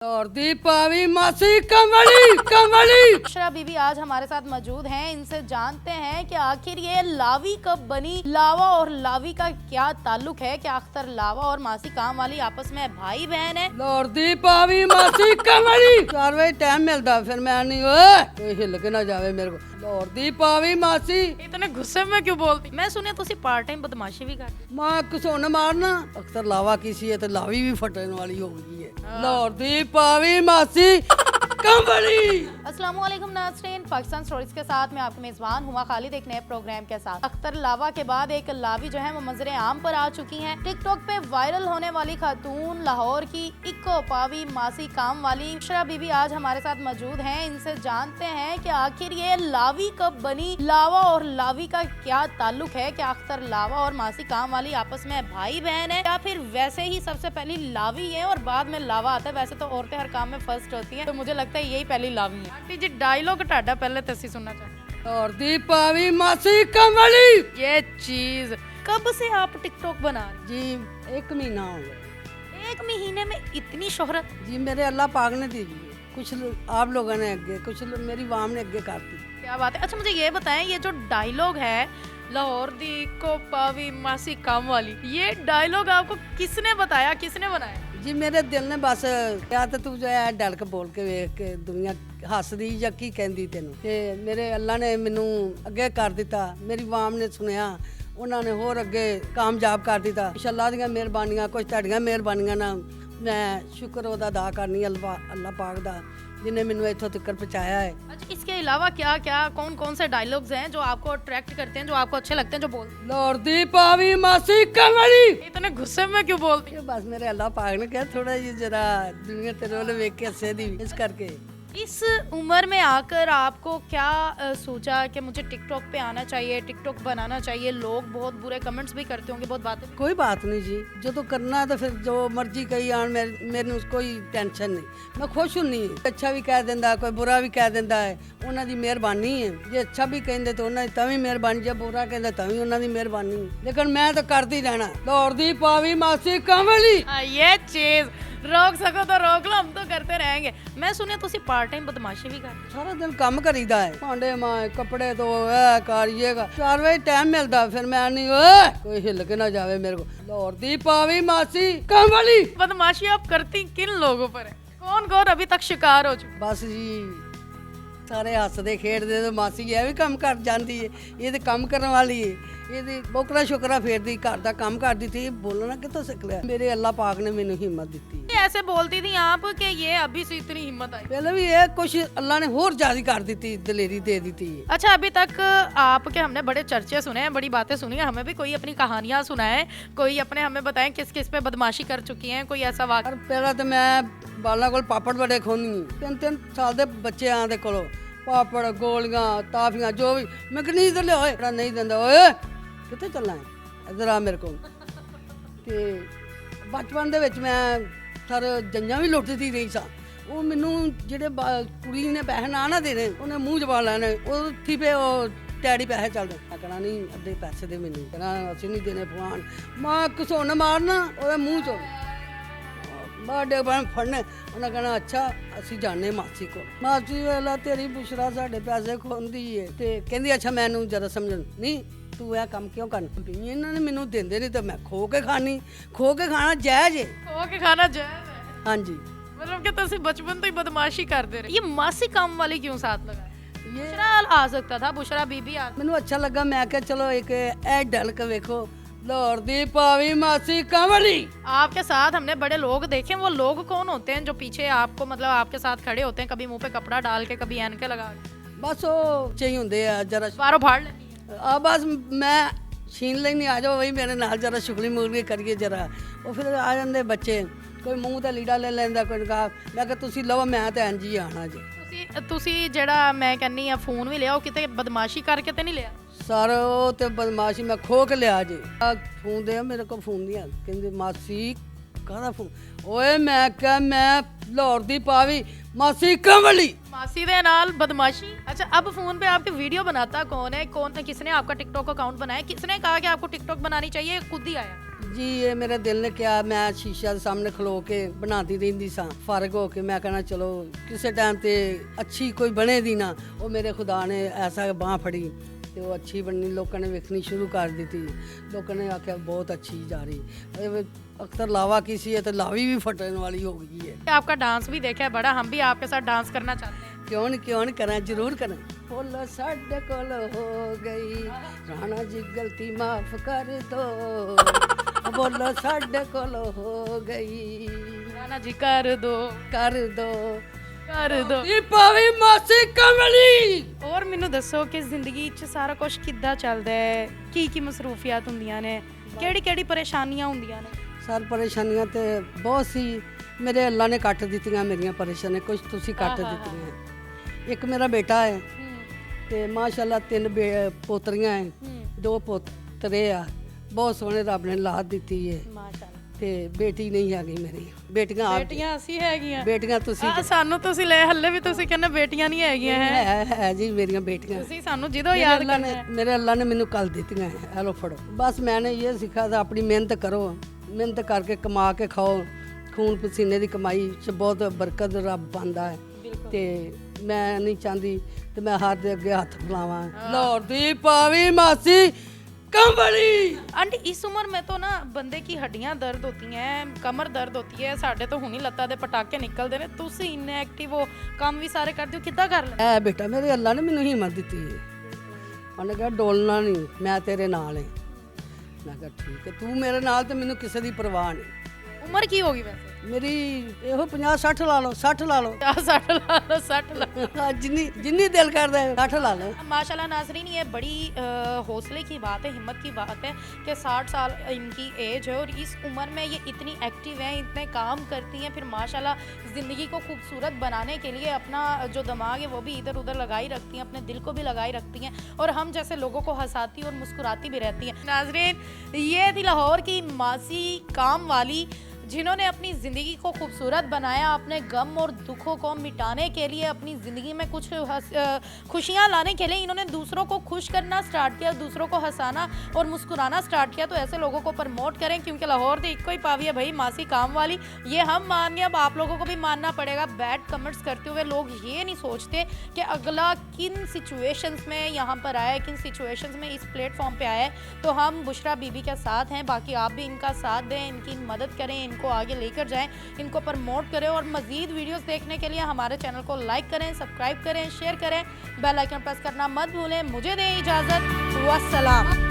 और दीपावी मासी कमली कमली। अक्षरा बीबी आज हमारे साथ मौजूद हैं। इनसे जानते हैं कि आखिर ये लावी कब बनी, लावा और लावी का क्या ताल्लुक है, क्या अख्तर लावा और मासी काम वाली आपस में भाई बहन है। और दीपावी मासी कमली 4 बजे टाइम मिलता फिर मैं नहीं कोई हिल के ना जावे मेरे को। और दीपावी मासी इतने गुस्से में क्यों बोलती? मैं सुने तुसी पार्ट टाइम बदमाशी भी करती। मां किसों मारना अख्तर लावा किसी है तो लावी भी फटने वाली हो गई है। और दीपावी मासी कमली। अस्सलामुअलैकुम नाज़रीन, पाकिस्तान स्टोरीज के साथ मैं आपकी मेजबान हुमा खालिद एक नए प्रोग्राम के साथ। अख्तर लावा के बाद एक लावी जो है वो मंजरे आम पर आ चुकी हैं। टिकटॉक पे वायरल होने वाली खातून लाहौर की इक्को पावी मासी काम वाली अक्षरा बीबी आज हमारे साथ मौजूद हैं। इनसे जानते हैं कि आखिर ये लावी कब बनी, लावा और लावी का क्या ताल्लुक है, क्या अख्तर लावा और मासी काम वाली आपस में भाई बहन है, या फिर वैसे ही सबसे पहली लावी है और बाद में लावा आता है। वैसे तो औरतें हर काम में फर्स्ट होती हैं, तो मुझे लगता है यही पहली लावी है। आंटी जी डायलॉग टाडा पहले तो सुनना चाहिए। और दीपावी मासी कमली। ये चीज कब से आप टिकटॉक बना रहे जी 1 महीना हो गया। हैं? 1 महीने में इतनी शोहरत? जी मेरे अल्लाह पाक ने दी है, कुछ आप लोगों ने आगे, कुछ मेरी वाम ने आगे कर दी। क्या बात है। अच्छा मुझे ये बताएं, ये जो डायलॉग है लाहौर दी को पावी मासी काम वाली, ये डायलॉग आपको किसने बताया, किसने बनाया? जी मेरे दिल ने बस या तो तू जो है डल के बोल के वेख के दुनिया हसदी ਜਾਂ ਕੀ ਕਹਿੰਦੀ ਤੈਨੂੰ ਤੇ ਮੇਰੇ ਅੱਲਾ ਨੇ ਮੈਨੂੰ ਅੱਗੇ ਕਰ ਦਿੱਤਾ। ਮੇਰੀ ਵਾਮ ਨੇ ਸੁਣਿਆ, ਉਹਨਾਂ ਨੇ ਹੋਰ ਅੱਗੇ ਕਾਮਯਾਬ ਕਰ ਦਿੱਤਾ। ਅੱਲਾਹ ਦੀਆਂ ਮਿਹਰਬਾਨੀਆਂ, ਕੁਝ ਤੁਹਾਡੀਆਂ ਮਿਹਰਬਾਨੀਆਂ ਨਾਲ ਮੈਂ ਸ਼ੁਕਰ ਉਹਦਾ ਅਦਾ ਕਰਨੀ ਅੱਲਾਹ ਪਾਕ ਦਾ जिन्हें मैनू इत्थों तक पहुंचाया है। अच्छा इसके अलावा क्या क्या कौन कौन से डायलॉग्स हैं जो आपको अट्रैक्ट करते हैं, जो आपको अच्छे लगते हैं, जो बोल? और दीपावी मासी कमली। इतने गुस्से में क्यों बोलती? बस मेरे अल्लाह पाक ने कहा थोड़ा जी जरा दुनिया तेरे वाले वेख के हंसे दी, इस करके। इस उम्र में आकर आपको क्या सोचा कि मुझे टिकटॉक पे आना चाहिए, टिकटॉक बनाना चाहिए? लोग बहुत बुरे कमेंट्स भी करते होंगे, बहुत बातें। कोई बात नहीं जी, जो तो करना तो फिर जो मर्जी कही आन, मेरे कोई टेंशन नहीं, मैं खुश हुन्नी। अच्छा भी कह देंदा, कोई बुरा भी कह देंदा है, उन्हां दी मेहरबानी है। जे अच्छा भी कहंदे तो उन्हां दी तां भी मेहरबानी, जे बुरा कहंदे तां भी उन्हां दी मेहरबानी। लेकिन मैं तो करदी रहना। लाहौर दी पावी मासी कमली। ये चीज रोक सको तो रोक लो, हम तो करते रहेंगे। मैं सुने तुसी पार्ट टाइम बदमाशी भी करते? सारा दिन काम करीदा है, भांडे माए, कपड़े तो है करिएगा। 4 बजे टाइम मिलता फिर मैं नहीं कोई हिल के ना जावे मेरे को। लाहौर दी पावी मासी कमली। बदमाशी आप करती किन लोगों पर है? कौन कौन अभी तक शिकार हो चुके? बस जी सारे हसदे खेडदे तो मासी ये भी काम कर जाती है, ये तो काम करने वाली है, ये बोकरा शोकरा फेरदी, घर का काम करती थी। बोलना कितों सीख लिया? मेरे अल्लाह पाक ने मैनू हिम्मत दी। ऐसे बोलती थी आप कि ये अभी से इतनी हिम्मत आई? पहले भी ये कुछ अल्लाह ने होर ज्यादा कर दी, दलेरी दे दी थी। अच्छा अभी तक आपके हमने बड़े चर्चे सुने हैं, बड़ी बातें सुनी हैं, हमें भी कोई अपनी कहानियां सुनाए, कोई अपने हमें बताएं किस किस पे बदमाशी कर चुकी हैं, कोई ऐसा वाक़या? पहला तो मैं बाला कोल पापड़ बड़े खोनी, 3-3 साल के बच्चे आते कोलो पापड़ गोलियां टाफियां जो भी, मैं कहीं इधर ले आए नहीं देंदा। ओए कितने चलना है, इधर आ मेरे को। ते बचपन दे विच मैं सर जंजां भी लुटदी रही सा। ਉਹ ਮੈਨੂੰ ਜਿਹੜੇ ਕੁੜੀ ਨੇ ਪੈਸੇ ਨਾ ਦੇਣੇ, ਉਹਨੇ ਮੂੰਹ ਜਵਾ ਲੈਣੇ, ਉਹ ਥੀ ਪੇ ਉਹ ਟੈਡੀ ਪੈਸੇ ਚੱਲਦੇ। ਆਖਣਾ ਨਹੀਂ ਅੱਧੇ ਪੈਸੇ ਦੇ ਮੈਨੂੰ, ਕਹਿੰਦਾ ਅਸੀਂ ਨਹੀਂ ਦੇਣੇ ਫਲਾਣ। ਮਾਂ ਕਿਸੋਂ ਨਾ ਮਾਰਨਾ ਉਹਦੇ ਮੂੰਹ ਚੋਂ ਬਾਡੇ ਬਣ ਫੜਨੇ। ਉਹਨਾਂ ਕਹਿਣਾ ਅੱਛਾ ਅਸੀਂ ਜਾਣੇ ਮਾਸੀ ਕੋਲ। ਮਾਸੀ ਵੇਲਾ ਤੇਰੀ ਬੁਸ਼ਰਾ ਸਾਡੇ ਪੈਸੇ ਖੋਂਦੀ ਏ। ਤੇ ਕਹਿੰਦੀ ਅੱਛਾ ਮੈਨੂੰ ਜਰਾ ਸਮਝਣ ਨਹੀਂ ਤੂੰ ਇਹ ਕੰਮ ਕਿਉਂ ਕਰਨਾ ਪਈ? ਇਹਨਾਂ ਨੇ ਮੈਨੂੰ ਦਿੰਦੇ ਨਹੀਂ ਤਾਂ ਮੈਂ ਖੋ ਕੇ ਖਾਣੀ। ਖੋ ਕੇ ਖਾਣਾ ਜਾਇਜ਼ ਏ। खो के खाना जायज है? ਹਾਂਜੀ मतलब कि तुसी बचपन तो ही बदमाशी करते रहे। ये मासी काम वाली क्यों साथ लगा? ये बुशरा आ सकता था, बुशरा बीबी आ। ਮੈਨੂੰ ਅੱਛਾ ਲੱਗਾ, ਮੈਂ ਕਿਹਾ ਚਲੋ ਇੱਕ ਇਹ ਡਲ ਕੇ ਵੇਖੋ। ਲਾਹੌਰ ਦੀ ਪਾਵੀ ਮਾਸੀ ਕਮਲੀ। आपके साथ हमने बड़े लोग देखे, वो लोग कौन होते हैं जो पीछे आपको मतलब आपके साथ खड़े होते हैं, कभी मुंह पे कपड़ा डाल के, कभी एनके लगा के? ਬਸ ਉਹ ਚਾਹੀ ਹੁੰਦੇ ਆ ਜਰਾ बारों फाड़ लेती है। ਆ ਬਸ ਮੈਂ ਛੀਨ ਲੈਣੀ, ਆ ਜਾਓ ਬਈ ਮੇਰੇ ਨਾਲ ਜਰਾ ਸ਼ੁਗਲੀ ਮੁਗਲੀ ਕਰੀਏ ਜਰਾ। ਉਹ ਫਿਰ ਆ ਜਾਂਦੇ ਬੱਚੇ, ਕੋਈ ਮੂੰਹ ਤੇ ਲੀੜਾ ਲੈ ਲੈਂਦਾ, ਕੋਈ ਕਹਾ। ਮੈਂ ਕਿਹਾ ਤੁਸੀਂ ਲਓ, ਮੈਂ ਤਾਂ ਇੰਝ ਹੀ ਆਣਾ ਜੀ। ਤੁਸੀਂ ਜਿਹੜਾ ਮੈਂ ਕਹਿੰਨੀ ਆ ਫੋਨ ਵੀ ਲਿਆ, ਉਹ ਕਿਤੇ ਬਦਮਾਸ਼ੀ ਕਰਕੇ ਤੇ ਨਹੀਂ ਲਿਆ? ਸਰ ਉਹ ਤੇ ਬਦਮਾਸ਼ੀ ਮੈਂ ਖੋ ਕੇ ਲਿਆ ਜੀ। ਆ ਫੋਨ ਦੇ ਮੇਰੇ ਕੋਲ ਫੋਨ ਨਹੀਂ ਆ, ਕਹਿੰਦੇ ਮਾਸੀ ਕਾਹਦਾ ਫੋਨ? ਓਏ ਮੈਂ ਕਿਹਾ ਮੈਂ ਲਾਹੌਰ ਦੀ ਪਾਵੀ मासी कमली। मासी दे नाल बदमाशी। अच्छा अब फोन पे आपकी वीडियो बनाता कौन है, कौन किसने आपका टिकटॉक अकाउंट बनाया, किसने कहा कि आपको टिकटॉक बनानी चाहिए, खुद ही आया? जी ये मेरे दिल ने किया, मैं शीशा ਦੇ ਸਾਹਮਣੇ ਖਲੋ ਕੇ ਬਣਾਉਂਦੀ ਰਹਿੰਦੀ ਸਾਂ ਫਰਗ ਹੋ ਕੇ। ਮੈਂ ਕਹਿਣਾ ਚਲੋ ਕਿਸੇ ਟਾਈਮ ਤੇ ਅੱਛੀ ਕੋਈ ਬਣੇਗੀ ਨਾ, ਉਹ ਮੇਰੇ ਖੁਦਾ ਨੇ ਐਸਾ ਬਾਹ ਫੜੀ ਤੇ ਉਹ ਅੱਛੀ ਬਣਨੀ, ਲੋਕਾਂ ਨੇ ਵੇਖਣੀ ਸ਼ੁਰੂ ਕਰ ਦਿੱਤੀ। ਲੋਕਾਂ ਨੇ ਆਖਿਆ ਬਹੁਤ ਅੱਛੀ ਜਾ ਰਹੀ। अख्तर लावा की सी है तो लावी भी फटने वाली हो गई है। आपका डांस भी देखा है बड़ा, हम भी आपके साथ डांस करना चाहते हैं। क्यों नहीं करें, जरूर करें। बोलो साडे कोल हो गई राणा जी गलती माफ कर दो, बोलो साडे कोल हो गई राणा जी कर दो कर दो कर दो। पावी मासी कमली। और मैनू दसो कि जिंदगी च सारा कुछ किद्दां चलदा है, की मसरूफियात हुंदियां ने, ਕਿਹੜੀ ਪਰੇਸ਼ਾਨੀਆਂ ਹੁੰਦੀਆਂ ਨੇ? ਸਰ ਪਰੇਸ਼ਾਨੀਆਂ ਤੇ ਬਹੁਤ ਸੀ, ਮੇਰੇ ਅੱਲਾ ਨੇ ਕੱਟ ਦਿੱਤੀਆਂ ਮੇਰੀਆਂ ਪਰੇਸ਼ਾਨੀਆਂ, ਕੁਝ ਤੁਸੀਂ ਕੱਟ ਦਿੱਤੀਆਂ। ਇੱਕ ਮੇਰਾ ਬੇਟਾ ਹੈ ਤੇ ਮਾਸ਼ਾਅੱਲਾ 3 ਪੋਤਰੀਆਂ ਹੈ, 2 ਪੋਤਰੇ ਆ, ਬਹੁਤ ਸੋਹਣੇ ਰੱਬ ਨੇ ਲਾਦ ਦਿੱਤੀ ਹੈ ਮਾਸ਼ਾਅੱਲਾ। ਤੇ ਬੇਟੀ ਨਹੀਂ ਹੈਗੀ ਮੇਰੀ, ਬੇਟੀਆਂ ਅਸੀਂ ਹੈਗੀਆਂ। ਬੇਟੀਆਂ ਤੁਸੀਂ ਸਾਨੂੰ ਤੁਸੀਂ ਲੈ ਹੱਲੇ ਵੀ ਤੁਸੀਂ ਕਹਿੰਦੇ ਬੇਟੀਆਂ ਨਹੀਂ ਹੈਗੀਆਂ ਹੈ ਜੀ ਮੇਰੀਆਂ ਬੇਟੀਆਂ। ਤੁਸੀਂ ਸਾਨੂੰ ਜਦੋਂ ਯਾਦ ਕਰਨਾ ਹੈ। ਮੇਰੇ ਅੱਲਾ ਨੇ ਮੈਨੂੰ ਕੱਲ ਦਿੱਤੀਆਂ ਹੈ, ਇਹ ਲੋ ਫੜੋ। ਬਸ मैंने ये सीखा था अपनी मेहनत करो, मेहनत करके कमा के खाओ, खून पसीने की कमाई च बहुत बरकत रब पांदा है। ते मैं नहीं चाहती ते मैं हर दे अगे हथ फैलावां। लाहौर दी पावी मासी कंबली। आंटी इस उम्र में तो ना बंदे की हड्डियां दर्द होती हैं, कमर दर्द होती है, साढ़े तो हुणी लत्ता दे पटाके निकलते हैं, तुसी इन्ने एक्टिव हो, काम भी सारे करते हो, किद्दां कर ले? ए बेटा मेरे अल्लाह ने मैनू हिम्मत दित्ती है, उन्हें कहा डोलना नहीं, मैं तेरे नाल है। मैं कहा ठीक है, तू मेरे नाल ते मैनू किसी दी परवाह नहीं। उम्र की होगी वैसे? मेरी ਇਹੋ 50-60 ਲਾ ਲਓ, 60 ला लो, 60 ला लो, 60 ला लो। जिन्नी दिल करता है 60 ला लो। माशाल्लाह नाज़रीन, ये बड़ी हौसले की बात है, हिम्मत की बात है कि 60 साल इनकी एज है और इस उम्र में ये इतनी एक्टिव हैं, इतने काम करती हैं, फिर माशाल्लाह ज़िंदगी को खूबसूरत बनाने के लिए अपना जो दिमाग है वो भी इधर उधर लगाई रखती हैं, अपने दिल को भी लगाई रखती हैं और हम जैसे लोगों को हंसाती और मुस्कुराती भी रहती हैं। नाज़रीन, ये थी लाहौर की मासी काम वाली, जिन्होंने अपनी ज़िंदगी को खूबसूरत बनाया, अपने गम और दुखों को मिटाने के लिए, अपनी ज़िंदगी में कुछ खुशियाँ लाने के लिए इन्होंने दूसरों को खुश करना स्टार्ट किया, दूसरों को हंसाना और मुस्कुराना स्टार्ट किया। तो ऐसे लोगों को प्रमोट करें, क्योंकि लाहौर तो इको ही पावी है भाई, मासी काम वाली। ये हम मान गए, अब आप लोगों को भी मानना पड़ेगा। बैड कमेंट्स करते हुए लोग ये नहीं सोचते कि अगला किन सिचुएशंस में यहाँ पर आया है, किन सिचुएशंस में इस प्लेटफॉर्म पे आया है। तो हम बुशरा बीबी के साथ हैं, बाकी आप भी इनका साथ दें, इनकी मदद करें, को आगे लेकर जाएं, इनको प्रमोट करें और मजीद वीडियोस देखने के लिए हमारे चैनल को लाइक करें, सब्सक्राइब करें, शेयर करें, बेल आइकन प्रेस करना मत भूलें। मुझे दें इजाज़त, वस्सलाम।